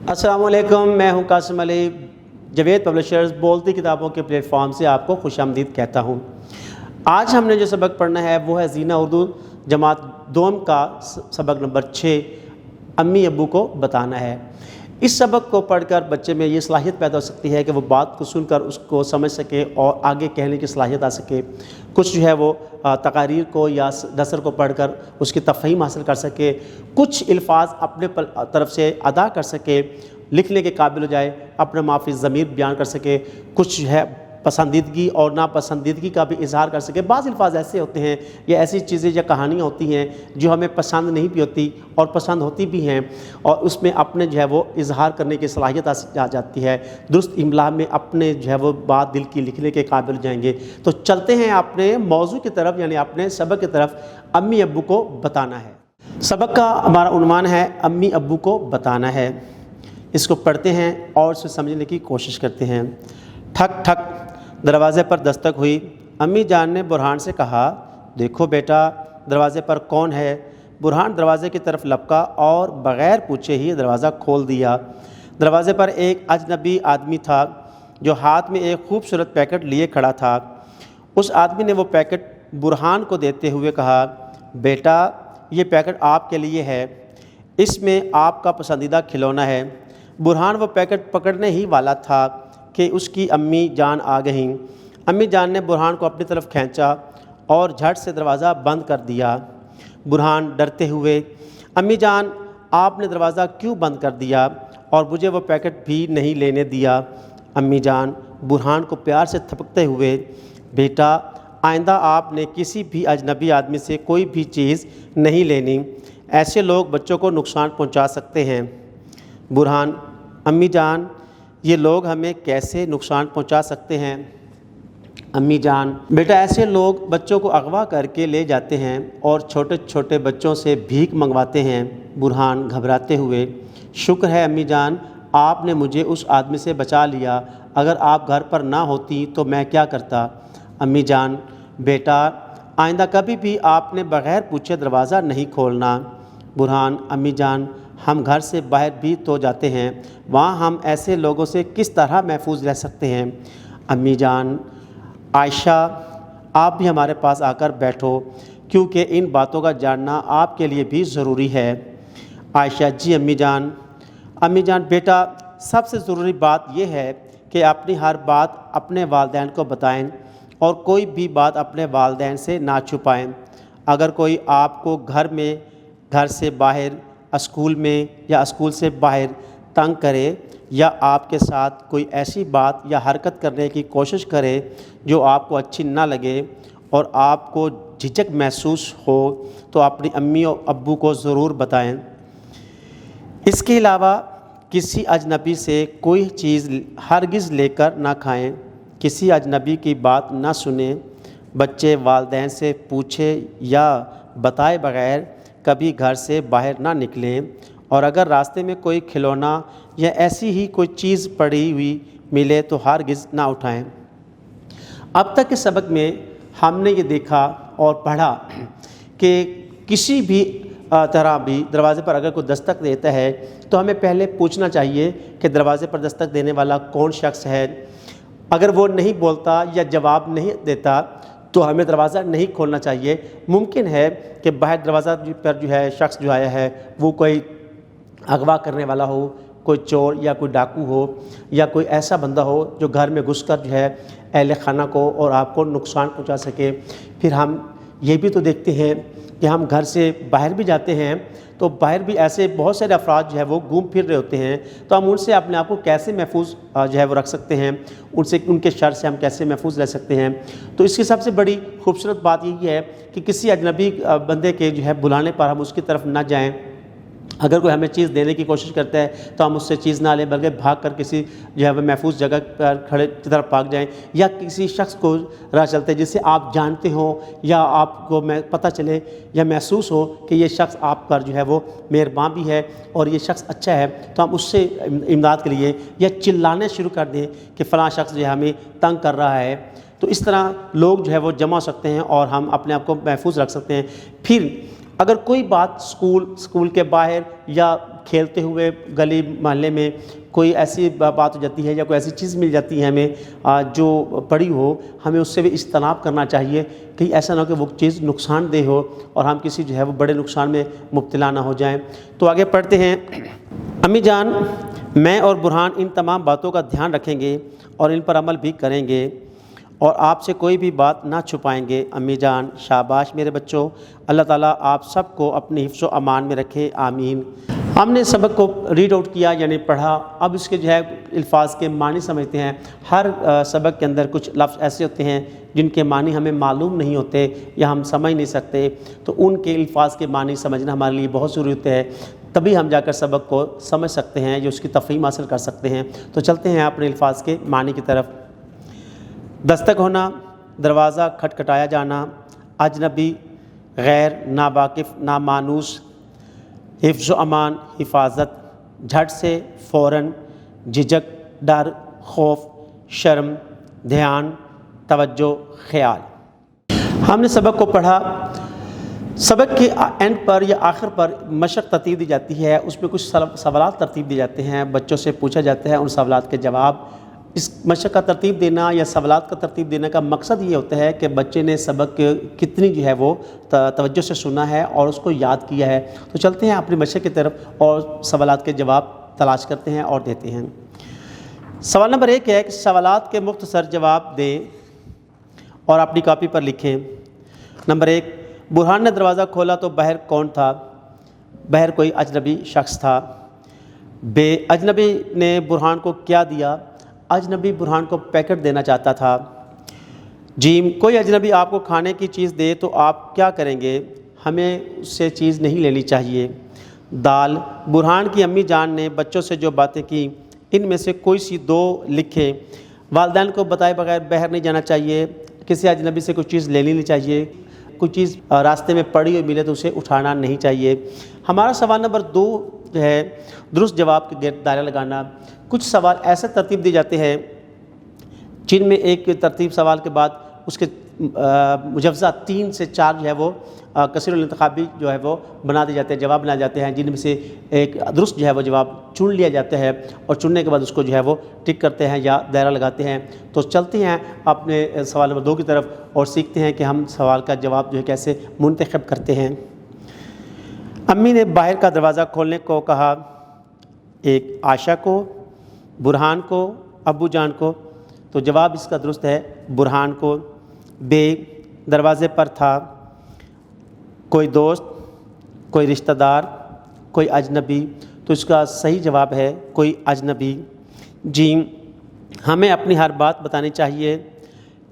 अस्सलाम वालेकुम, मैं हूं कासिम अली। जवेद पब्लिशर्स बोलती किताबों के प्लेटफॉर्म से आपको खुशामदीद कहता हूं। आज हमने जो सबक पढ़ना है वो है ज़ीना उर्दू जमात दोम का सबक नंबर 6, अम्मी अब्बू को बताना है। इस सबक को पढ़कर बच्चे में ये सलाहियत पैदा हो सकती है कि वो बात को सुनकर उसको समझ सके और आगे कहने की सलाहियत आ सके। कुछ जो है वो तकारीर को या नसर को पढ़कर उसकी तफ़हीम हासिल कर सके, कुछ अल्फाज अपने तरफ से अदा कर सके, लिखने के काबिल हो जाए, अपना माफ़ी ज़मीर बयान कर सके, कुछ जो है पसंदीदगी और नापसंदीदगी का भी इजहार कर सके। बाज़ अल्फाज ऐसे होते हैं या ऐसी चीज़ें या कहानियाँ होती हैं जो हमें पसंद नहीं भी होती और पसंद होती भी हैं, और उसमें अपने जो है वो इजहार करने की सलाहियत आ जाती है। दुरुस्त इमला में अपने जो है वो बात दिल की लिखने के काबिल हो जाएंगे। तो चलते हैं अपने मौजू की तरफ, यानी अपने सबक की तरफ। अम्मी अब्बू को बताना है। सबक का हमारा उन्वान है अम्मी अब्बू को बताना है। इसको पढ़ते हैं और इसे समझने की कोशिश करते हैं। ठक ठक दरवाज़े पर दस्तक हुई। अम्मी जान ने बुरहान से कहा, देखो बेटा, दरवाज़े पर कौन है? बुरहान दरवाज़े की तरफ लपका और बग़ैर पूछे ही दरवाज़ा खोल दिया। दरवाज़े पर एक अजनबी आदमी था जो हाथ में एक खूबसूरत पैकेट लिए खड़ा था। उस आदमी ने वो पैकेट बुरहान को देते हुए कहा, बेटा, ये पैकेट आपके लिए है, इसमें आपका पसंदीदा खिलौना है। बुरहान वो पैकेट पकड़ने ही वाला था कि उसकी अम्मी जान आ गईं। अम्मी जान ने बुरहान को अपनी तरफ खींचा और झट से दरवाज़ा बंद कर दिया। बुरहान डरते हुए, अम्मी जान, आपने दरवाज़ा क्यों बंद कर दिया और मुझे वो पैकेट भी नहीं लेने दिया? अम्मी जान बुरहान को प्यार से थपकते हुए, बेटा, आइंदा आपने किसी भी अजनबी आदमी से कोई भी चीज़ नहीं लेनी, ऐसे लोग बच्चों को नुकसान पहुंचा सकते हैं। बुरहान, अम्मी जान, ये लोग हमें कैसे नुकसान पहुंचा सकते हैं? अम्मी जान, बेटा, ऐसे लोग बच्चों को अगवा करके ले जाते हैं और छोटे छोटे बच्चों से भीख मंगवाते हैं। बुरहान घबराते हुए, शुक्र है अम्मी जान, आपने मुझे उस आदमी से बचा लिया, अगर आप घर पर ना होती तो मैं क्या करता? अम्मी जान, बेटा, आइंदा कभी भी आपने बग़ैर पूछे दरवाज़ा नहीं खोलना। बुरहान, अम्मी जान, हम घर से बाहर भी तो जाते हैं, वहाँ हम ऐसे लोगों से किस तरह महफूज रह सकते हैं? अम्मी जान, आयशा, आप भी हमारे पास आकर बैठो, क्योंकि इन बातों का जानना आपके लिए भी ज़रूरी है। आयशा, जी अम्मी जान। अम्मी जान, बेटा, सबसे ज़रूरी बात यह है कि अपनी हर बात अपने वालिदैन को बताएं और कोई भी बात अपने वालिदैन से ना छुपाएं। अगर कोई आपको घर से बाहर, स्कूल में या स्कूल से बाहर तंग करे या आपके साथ कोई ऐसी बात या हरकत करने की कोशिश करे जो आपको अच्छी ना लगे और आपको झिझक महसूस हो, तो अपनी अम्मी और अब्बू को ज़रूर बताएं। इसके अलावा किसी अजनबी से कोई चीज़ हरगिज़ लेकर ना खाएं, किसी अजनबी की बात ना सुने, बच्चे वालिदैन से पूछे या बताए बग़ैर कभी घर से बाहर ना निकलें, और अगर रास्ते में कोई खिलौना या ऐसी ही कोई चीज़ पड़ी हुई मिले तो हरगिज़ ना उठाएं। अब तक के सबक में हमने ये देखा और पढ़ा कि किसी भी तरह भी दरवाज़े पर अगर कोई दस्तक देता है तो हमें पहले पूछना चाहिए कि दरवाज़े पर दस्तक देने वाला कौन शख्स है। अगर वो नहीं बोलता या जवाब नहीं देता तो हमें दरवाज़ा नहीं खोलना चाहिए। मुमकिन है कि बाहर दरवाज़ा पर जो है शख्स जो आया है वो कोई अगवा करने वाला हो, कोई चोर या कोई डाकू हो, या कोई ऐसा बंदा हो जो घर में घुसकर जो है अहले खाना को और आपको नुकसान पहुंचा सके। फिर हम ये भी तो देखते हैं कि हम घर से बाहर भी जाते हैं तो बाहर भी ऐसे बहुत सारे अफराद जो है वो घूम फिर रहे होते हैं, तो हम उनसे अपने आप को कैसे महफूज जो है वो रख सकते हैं, उनसे उनके शर से हम कैसे महफूज रह सकते हैं। तो इसकी सबसे बड़ी खूबसूरत बात यही है कि किसी अजनबी बंदे के जो है बुलाने पर हम उसकी तरफ ना जाएं। अगर कोई हमें चीज़ देने की कोशिश करता है तो हम उससे चीज़ ना लें, बल्कि भाग कर किसी जो है वह महफूज जगह पर खड़े की तरफ भाग जाएं, या किसी शख्स को राह चलते जिसे आप जानते हो या आपको पता चले या महसूस हो कि ये शख्स आप पर जो है वो मेहरबान भी है और ये शख्स अच्छा है, तो हम उससे इमदाद के लिए या चिल्लाने शुरू कर दें कि फ़लाँ शख्स जो है हमें तंग कर रहा है। तो इस तरह लोग जो है वो जमा हो सकते हैं और हम अपने आप को महफूज रख सकते हैं। फिर अगर कोई बात स्कूल के बाहर या کھیلتے ہوئے گلی محلے میں کوئی ایسی بات ہو جاتی ہے یا کوئی ایسی چیز مل جاتی ہے ہمیں جو پڑی ہو، ہمیں اس سے بھی اجتناب کرنا چاہیے، کہیں ایسا نہ ہو کہ وہ چیز نقصان دہ ہو اور ہم کسی جو ہے وہ بڑے نقصان میں مبتلا نہ ہو جائیں۔ تو آگے پڑھتے ہیں۔ امی جان، میں اور برہان ان تمام باتوں کا دھیان رکھیں گے اور ان پر عمل بھی کریں گے اور آپ سے کوئی بھی بات نہ چھپائیں گے۔ امی جان، شاباش میرے بچوں، اللہ تعالیٰ آپ سب کو اپنی حفظ و امان میں رکھے، آمین۔ ہم نے سبق کو ریڈ آؤٹ کیا یعنی پڑھا، اب اس کے جو ہے الفاظ کے معنی سمجھتے ہیں۔ ہر سبق کے اندر کچھ لفظ ایسے ہوتے ہیں جن کے معنی ہمیں معلوم نہیں ہوتے یا ہم سمجھ نہیں سکتے، تو ان کے الفاظ کے معنی سمجھنا ہمارے لیے بہت ضروری ہوتا ہے، تبھی ہم جا کر سبق کو سمجھ سکتے ہیں یا اس کی تفہیم حاصل کر سکتے ہیں۔ تو چلتے ہیں اپنے الفاظ کے معنی کی طرف۔ دستک ہونا، دروازہ کھٹکھٹایا جانا، اجنبی، غیر، ناواقف، نامانوس، حفظ و امان، حفاظت، جھٹ سے، فوراً، جھجک، ڈر، خوف، شرم، دھیان، توجہ، خیال۔ ہم نے سبق کو پڑھا۔ سبق کے اینڈ پر یا آخر پر مشق ترتیب دی جاتی ہے، اس میں کچھ سوالات ترتیب دیے جاتے ہیں، بچوں سے پوچھا جاتا ہے ان سوالات کے جواب۔ اس مشق کا ترتیب دینا یا سوالات کا ترتیب دینے کا مقصد یہ ہوتا ہے کہ بچے نے سبق کتنی جو ہے وہ توجہ سے سنا ہے اور اس کو یاد کیا ہے۔ تو چلتے ہیں اپنی مشق کی طرف اور سوالات کے جواب تلاش کرتے ہیں اور دیتے ہیں۔ سوال نمبر 1 ہے کہ سوالات کے مختصر جواب دیں اور اپنی کاپی پر لکھیں۔ نمبر 1، برہان نے دروازہ کھولا تو باہر کون تھا؟ باہر کوئی اجنبی شخص تھا۔ ب، اجنبی نے برہان کو کیا دیا؟ اجنبی برہان کو پیکٹ دینا چاہتا تھا۔ جیم، کوئی اجنبی آپ کو کھانے کی چیز دے تو آپ کیا کریں گے؟ ہمیں اس سے چیز نہیں لینی چاہیے۔ دال، برہان کی امی جان نے بچوں سے جو باتیں کی ان میں سے کوئی سی 2 لکھیں۔ والدین کو بتائے بغیر باہر نہیں جانا چاہیے، کسی اجنبی سے کوئی چیز لینی نہیں چاہیے، کوئی چیز راستے میں پڑی ہوئی ملے تو اسے اٹھانا نہیں چاہیے۔ ہمارا سوال نمبر 2 جو ہے درست جواب کے گرد دائرہ لگانا۔ کچھ سوال ایسے ترتیب دی جاتے ہیں جن میں ایک ترتیب سوال کے بعد اس کے مجوزہ 3 سے 4 جو ہے وہ کثیر الانتخابی جو ہے وہ بنا دیے جاتے ہیں، جواب بنا جاتے ہیں، جن میں سے ایک درست جو ہے وہ جواب چن لیا جاتا ہے اور چننے کے بعد اس کو جو ہے وہ ٹک کرتے ہیں یا دائرہ لگاتے ہیں۔ تو چلتے ہیں اپنے سوال نمبر 2 کی طرف اور سیکھتے ہیں کہ ہم سوال کا جواب جو ہے کیسے منتخب کرتے ہیں۔ امی نے باہر کا دروازہ کھولنے کو کہا، 1 عائشہ کو، برہان کو، ابو جان کو۔ تو جواب اس کا درست ہے برہان کو۔ ب، دروازے پر تھا کوئی دوست، کوئی رشتہ دار، کوئی اجنبی۔ تو اس کا صحیح جواب ہے کوئی اجنبی۔ جیم، ہمیں اپنی ہر بات بتانی چاہیے،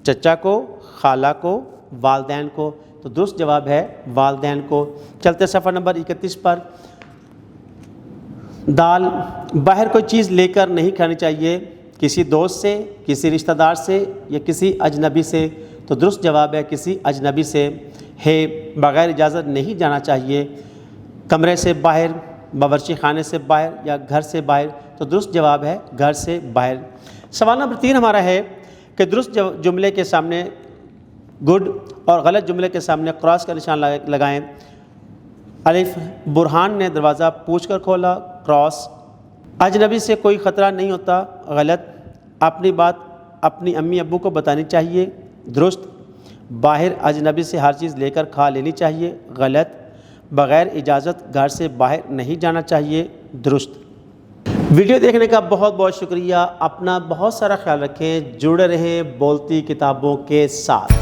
چچا کو، خالہ کو، والدین کو۔ تو درست جواب ہے والدین کو۔ چلتے صفحہ نمبر 31 پر۔ دال، باہر کوئی چیز لے کر نہیں کھانی چاہیے، کسی دوست سے، کسی رشتہ دار سے یا کسی اجنبی سے۔ تو درست جواب ہے کسی اجنبی سے۔ ہے، بغیر اجازت نہیں جانا چاہیے، کمرے سے باہر، باورچی خانے سے باہر یا گھر سے باہر۔ تو درست جواب ہے گھر سے باہر۔ سوال نمبر 3 ہمارا ہے کہ درست جملے کے سامنے گڈ اور غلط جملے کے سامنے کراس کا نشان لگائیں۔ الف، برہان نے دروازہ پوچھ کر کھولا، کراس۔ اجنبی سے کوئی خطرہ نہیں ہوتا، غلط۔ اپنی بات اپنی امی ابو کو بتانی چاہیے، درست۔ باہر اجنبی سے ہر چیز لے کر کھا لینی چاہیے، غلط۔ بغیر اجازت گھر سے باہر نہیں جانا چاہیے، درست۔ ویڈیو دیکھنے کا بہت بہت شکریہ۔ اپنا بہت سارا خیال رکھیں، جڑے رہیں بولتی کتابوں کے ساتھ۔